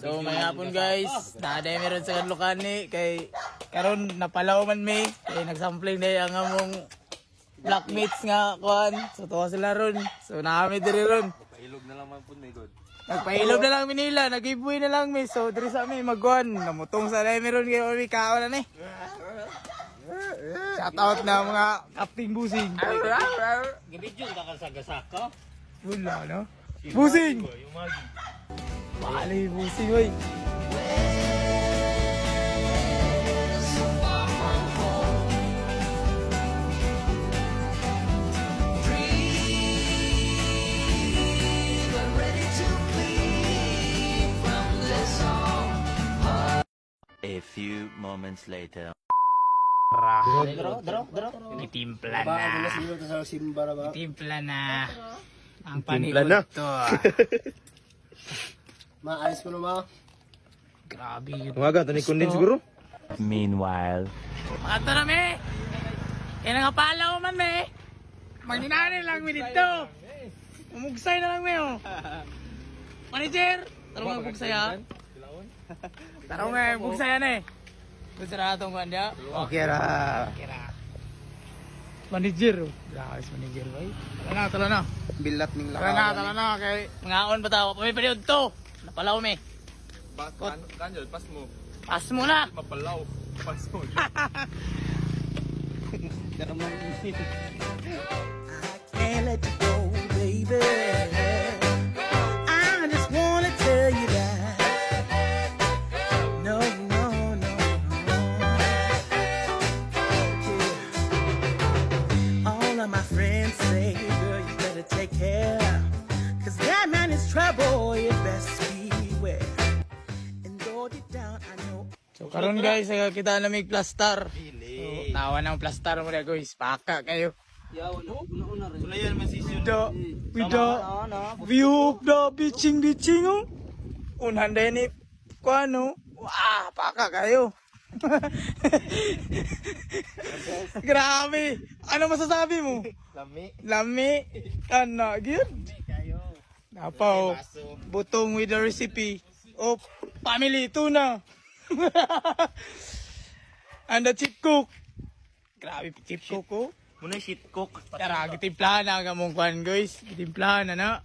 So may hapon guys, naday meron sa kanlukan ni kay karon napalaw man may kay nagsampling day ang among blackmates nga kuan. So tuwa sila ron. So naami diri ron. Pailog na lang man po ni God. Nagpahilog na lang mi nila, nag-giveaway na lang mi. So diri sa mi magkuan, namutong sa day meron kay ori kaon na ni. Shout out na mga Captain Busing. Gibidyo ka sa gasaka. Wala no. Busing. Bali busing oy. A few moments later. Itimpla na. Itimpla na. Ang Timpla panikot na. to. Maayos ko na ba? Grabe yun. Umaga, ito ni Kundin siguro? Meanwhile. Mato na me. Yan ang kapalaw man me. Magninari lang me dito. Umugsay na lang me oh. Manager, taro nga bugsay ha. Taro nga bugsay na eh. Gusto na itong kanya. Okay ra. Kira. Manager oh. Grabe si manager boy. Tala na. Bilat ning Tala na. Kay ngaon pa tao. Pamipaliod to. Napalaw me. Kanjol, pas mo. Pas mo na. Mapalaw. Pas mo. Can't let you go, baby. I just wanna tell you that. No, no, no, no. Yeah. All of my friends say, girl, you better take care. Cause that man is trouble, you best beware. And though deep down, I know. So karon guys, kita na may plaster. So, tawa ng plaster mo na guys. Paka kayo. Sulayan man si Sion. With the view of the beaching oh. Unahan din ni kuano. Wah, paka kayo. Grabe. Ano masasabi mo? Lami. Ano, gyud? Napaw. Butong with the recipe of family tuna. And the chip cook. Grabe chip cook ko. Muna shit cook. Tara, gitimplahan na ang among kwan guys. Gitimplahan na na.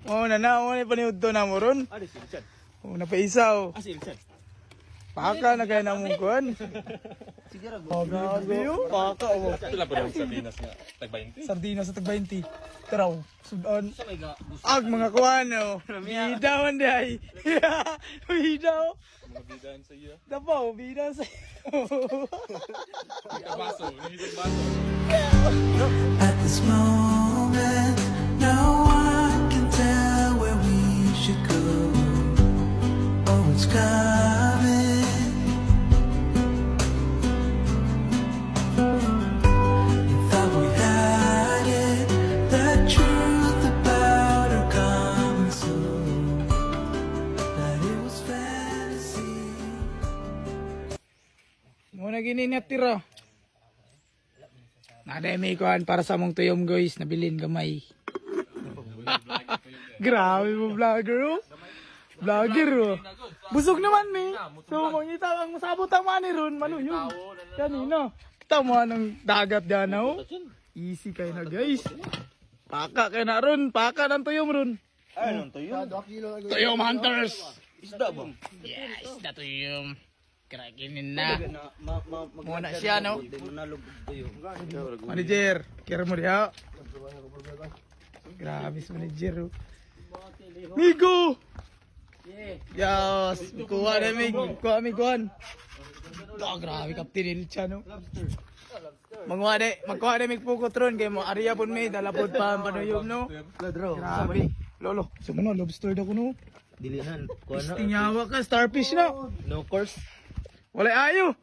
Oo na na, oo na paniud to na mo ron. Ari silsan. Oo na pa isa oh. Silsan. Paka na kaya na mong kwan. Oh, grabe oh. Paka oh. Sila pa rin sa Dinas nga. Tag-20. Sardinas sa tag-20. Taraw, sudan. Ag mga kwan oh. Bidaw andi ay. Bidaw. Mga bidaan sa iya. Dapaw, bidaw sa Baso. Nihisag baso. At this moment, no one can tell where we should go. Oh, it's coming. We thought we had it, the truth about our coming soon. That it was fantasy. Muna gini natira. Naday may kuhan para sa mong tuyom guys, nabilin gamay. Grabe mo vlogger oh. Vlogger oh. Busog naman mi. So mangita ang masabot ang mani ron, mano yun. Kanina. Kita mo ng dagat dyan oh. Easy kayo na guys. Paka kayo na ron, paka ng tuyom ron. Ay, nung tuyo. Tuyom hunters. Isda ba? Yes, na tuyom. Krakinin na. Muna siya no. Manager, kira mo diha. Grabe si manager. Oh. Migo! Yes, kuha na mig. Kuha mig kuhan. Grabe, Captain Ilcha no. Magkuha na mig pukot ron. Kaya mo, ariya po may, dalapod pa ang panuyom no. Grabe. Lolo, sama na, lobster daw ko no. Dilihan. Kuha na. Tinyawa ka, starfish na. No course. Wala ayo.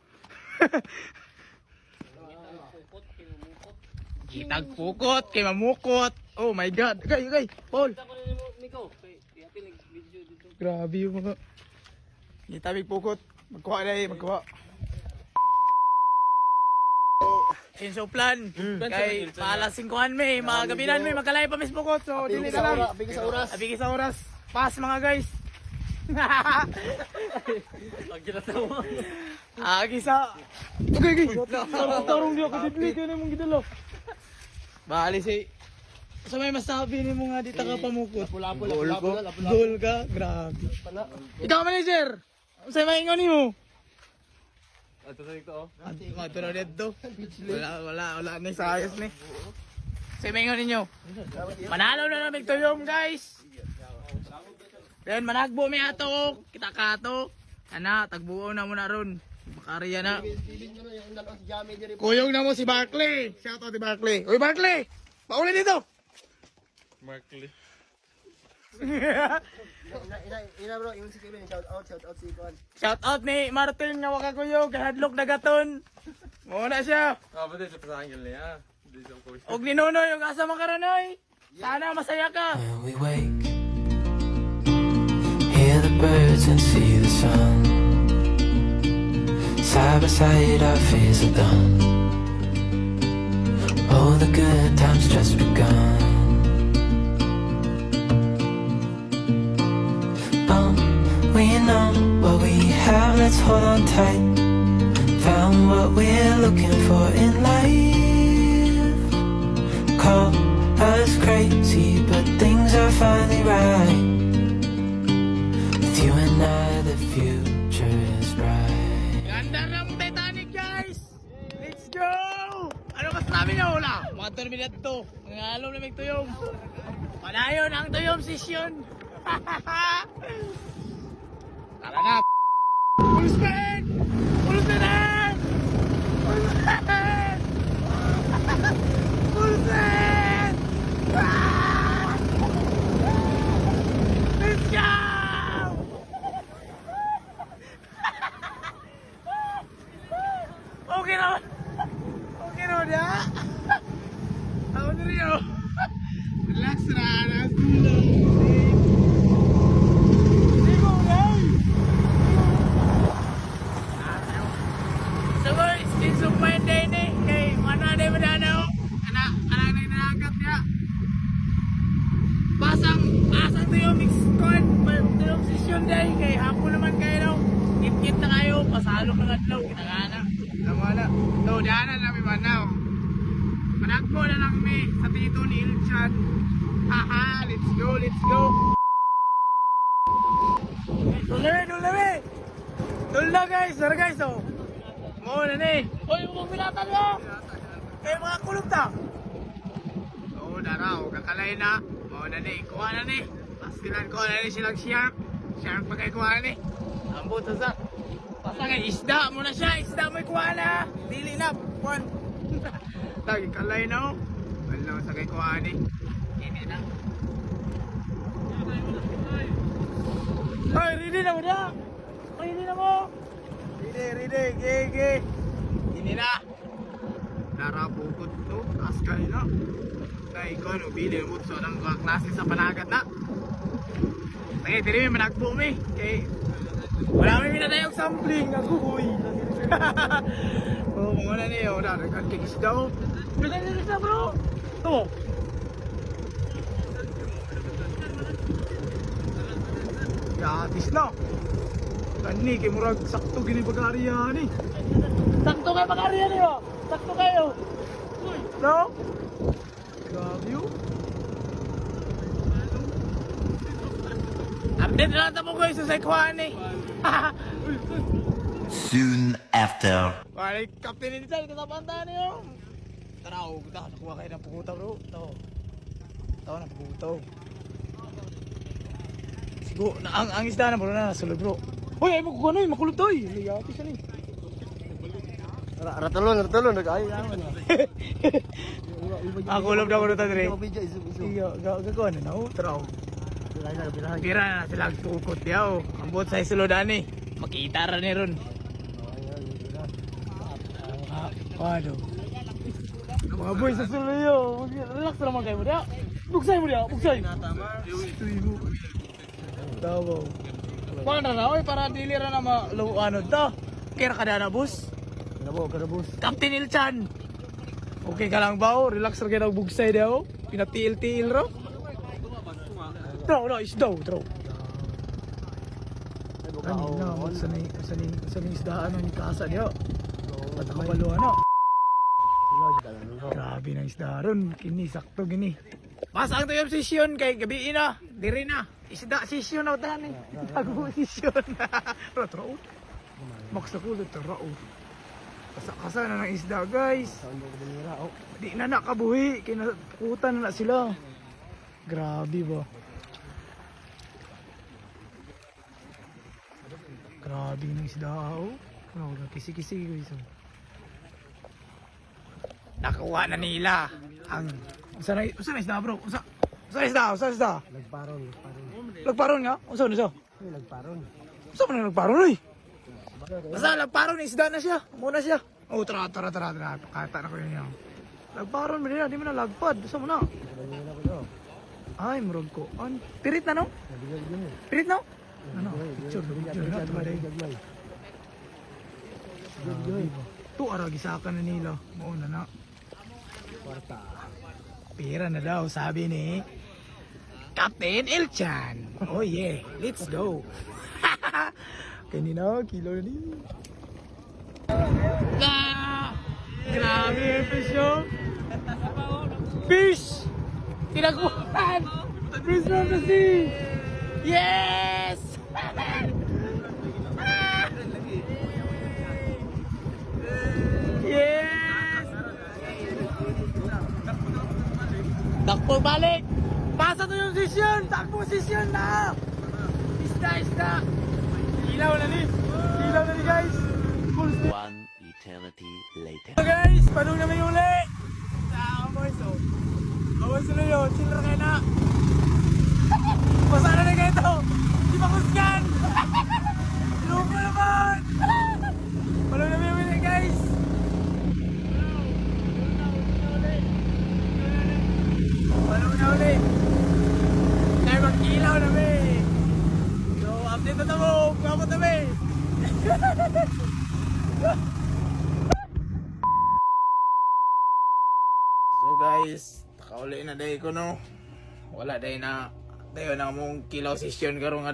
Kitag pukot, kay mamukot. Oh my god. Kay, Paul. Grabe yung mga. Kitabig pukot. Magkuha na magkuha. Inso plan. Kay maalasingkuhan may, mga gabinan may, magkalay pa mis pukot. So, dili na lang. Bigis sa oras. Abigis sa oras. Pass mga guys. Agi sa. Okay. Tarong di ako dibli kayo na mong gidalo. Bali si. Sa may masabi ni mo nga di ka pamukot. Gol ka, grabe. Ikaw manager. Sa maingon nimo. Ato sa ito, oh. Ato na dito. Wala na sa ayos ni. Sa maingon ninyo. Manalo na namin tuyom guys. Then managbo mi ato, kita kato. Ana, tagbuo na mo na ron. Makariya na. Kuyong na mo si Barkley. Shout out si Barkley. Uy Barkley, pauli dito. Markley. Ina bro, yung sikilo yung shout out si Ikon. Shout out ni Martin nga wakakuyog, hadlok na gaton. Muna siya. Ah, ba sa pasangil niya? Hindi sa coach. Og ni Nonoy, yung asa makaranoy. Sana masaya ka. When we wake, hear the birds and see the sun. Side by side our fears are done. Oh, the good times just begun. We know what we have, let's hold on tight. Found what we're looking for in life. Call us crazy, but things are finally right. With you and I, the future is bright. Ganda ng Titanic guys! Let's go! Ano mas namin nyo? Wala. Mga terminat to. Mga alam na may tuyom. Panayon ang tuyom session. Tara na. Full speed! Full speed na! Full speed! Full speed! Ah! Let's go! Okay naman. Okay naman ya. Ako na rin oh. Relax na. Relax na. Ligo guys. So guys, kinsumpayan din eh. Kay mana din mo na oh. Anak na nanagat niya. Pasang to yung mix coin. To yung session day. Kay hapon naman kayo daw. Kit-kit na kayo. Pasalo ka nga daw. Kinangana. Wala. So, daanan namin manaw. Managpo na lang kami sa tito ni Ilchan. Haha, let's go, let's go. Dulami. Dula guys, tara guys oh. Muna ni. Hoy, mga pinatan mo. Kayo mga kulog ta. Oo, daraw, kakalay na. Muna ni, kuha na ni. Pastilan ko na ni silang shark. Shark pa kayo kuha na ni. Ambot sa pasangan isda mo na siya, isda mo ikuha na. Dili na, puan. Lagi kalay na o. Wala sa kay kuha ni. Hindi na. Ay, ready na mo na. Ready na mo. Ready, gege. Hindi na. Narabukot to, taas ka na. Kaya ikaw, no, bili mo so ng klase sa panagat na. Kaya, tiri may managpo mi. Kaya, wala kami minatayog sampling. Agoy. Oo, mga na niyo. Nagkakikis daw. Nagkakikis na bro. Ito. Gatis na. Kani, kay murag sakto gini pag-ariyan eh. Sakto kayo pag-ariyan eh. Sakto kayo. No? Grabe yun. Update na lang mo guys sa Sekwan eh. Soon after. Balik, kapten ini sa kasapanta niyo. Tara, nakuha kayo ng puguta bro. Ito ng puguta. Sigo, ang isda na bro na nasulog bro. Hoy, ay mo kukuha na makulog to eh. Layati siya ni. Ratulon, nag-ayos naman. Ako ulam na ko na tadre. Iyo, gagawa na no. Tara. Pira na sila tukot yaw. Ang buot sa isuludan eh. Makita ra ni ron. Ano? Mga boy sa suluyo. Relax naman kayo mo dia. Buksay mo dia, buksay. Tawo. Paano na oy para dili ra na ano to. Kira kada na bus. Kada bus. Captain Ilchan. Okay ka lang ba? Relax ra kayo bugsay daw. Pinatiil-tiil ro. No, is daw, bro. Kanina, sa ni isdaan ng kasa niyo. Patakabalo ano. Grabe na isda ron. Kini, sakto gini. Pasang to yung session kay gabi na. Diri na. Isda session na tahan eh. Tago session. Ratro. Maksakulot rao. Kasa na ng isda guys. Di na nakabuhi. Kinakutan na sila. Grabe ba. Grabe ng isda oh. Kisi-kisi guys. Nakuha na nila ang usa na isda bro. Usa isda. Lagparon nga. Usa na siya? Nagparon. Usa man nagparon oy. Basta lagparon isda na siya. Muna siya. Oh tara. Kata na ko yun. Lagparon mo nila, di mo na lagpad. Usa mo na. Ay, murag ko. Pirit na no? Pirit no? Ano? Picture na tumaday. Tu ara gisakan na nila. Mauna na. Kwarta. Pira na daw, sabi ni Captain Elchan. Oh yeah, let's go. Kanina, kilo na din. Grabe yung fish yun. Fish! Tinakuhan! Fish from the sea! Yes! Yes! Takbo balik! Pasa to yung session! Takbo session na! Isda! Ilaw na ni guys! Full stop! One eternity later. So guys, panong namin uli! Sa boys oh! Awas na yun, chill na kayo na! Pasana na kayo ito! Di ba kusgan? Lupo naman! Panong namin uli guys! Panong na uli! Kaya mag-ilaw namin! So, update na tamo! Kapot namin! So guys, nakauli na day ko no. Wala day na dayo na mong kilaw session karong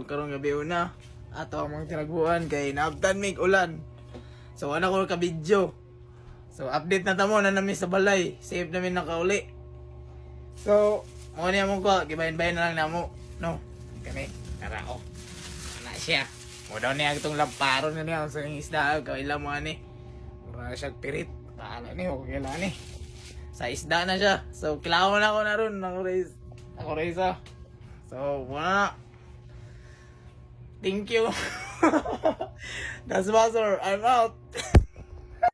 karong gabi una. Ato among tinaguan kay naabtan mig ulan. So ana ko ka video. So update na tamo na namin sa balay. Save namin nakauli. So mo ni among ko gibayin-bayin na lang namo no. Kami karao. Na siya. Mo daw niya itong lamparon na niya sa isda kaila mo ani. Mura siya pirit. Paano ni okay lang ni. Sa isda na siya. So, kilawan ako na ron. Ako reza. So, muna na. Thank you. That's Master. I'm out.